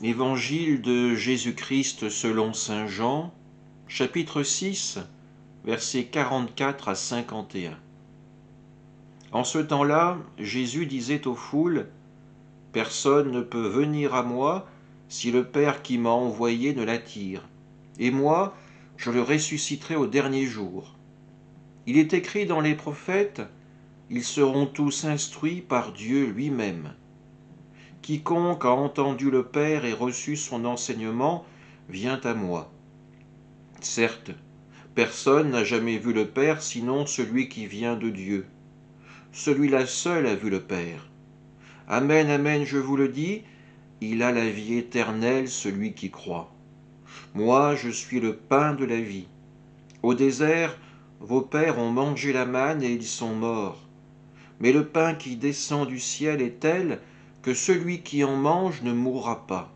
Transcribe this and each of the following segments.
Évangile de Jésus-Christ selon saint Jean, chapitre 6, versets 44 à 51. En ce temps-là, Jésus disait aux foules, « Personne ne peut venir à moi si le Père qui m'a envoyé ne l'attire, et moi, je le ressusciterai au dernier jour. Il est écrit dans les prophètes, ils seront tous instruits par Dieu lui-même. Quiconque a entendu le Père et reçu son enseignement vient à moi. Certes, personne n'a jamais vu le Père sinon celui qui vient de Dieu. Celui-là seul a vu le Père. Amen, amen, je vous le dis, il a la vie éternelle, celui qui croit. Moi, je suis le pain de la vie. Au désert, vos pères ont mangé la manne et ils sont morts. Mais le pain qui descend du ciel est tel que celui qui en mange ne mourra pas.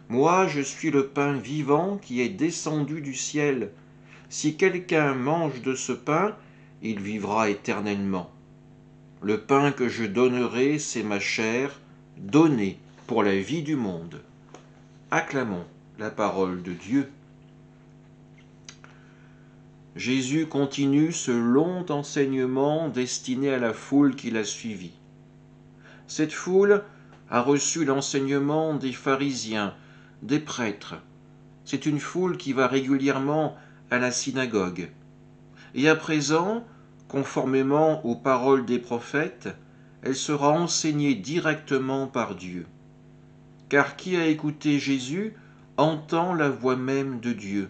Moi, je suis le pain vivant qui est descendu du ciel. Si quelqu'un mange de ce pain, il vivra éternellement. Le pain que je donnerai, c'est ma chair, donnée pour la vie du monde. » Acclamons la parole de Dieu. Jésus continue ce long enseignement destiné à la foule qui l'a suivi. Cette foule a reçu l'enseignement des pharisiens, des prêtres. C'est une foule qui va régulièrement à la synagogue. Et à présent, conformément aux paroles des prophètes, elle sera enseignée directement par Dieu. Car qui a écouté Jésus entend la voix même de Dieu.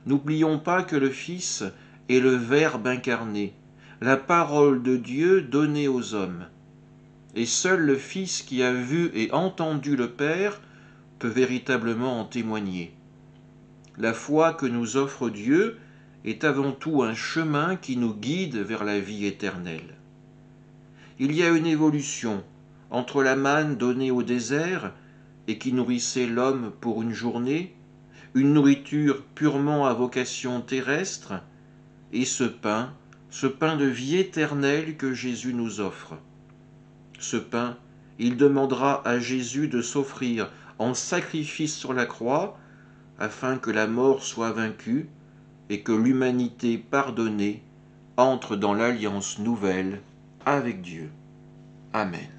N'oublions pas que le Fils est le Verbe incarné, la parole de Dieu donnée aux hommes. Et seul le Fils qui a vu et entendu le Père peut véritablement en témoigner. La foi que nous offre Dieu est avant tout un chemin qui nous guide vers la vie éternelle. Il y a une évolution entre la manne donnée au désert et qui nourrissait l'homme pour une journée, une nourriture purement à vocation terrestre, et ce pain de vie éternelle que Jésus nous offre. Ce pain, il demandera à Jésus de s'offrir en sacrifice sur la croix, afin que la mort soit vaincue et que l'humanité pardonnée entre dans l'alliance nouvelle avec Dieu. Amen.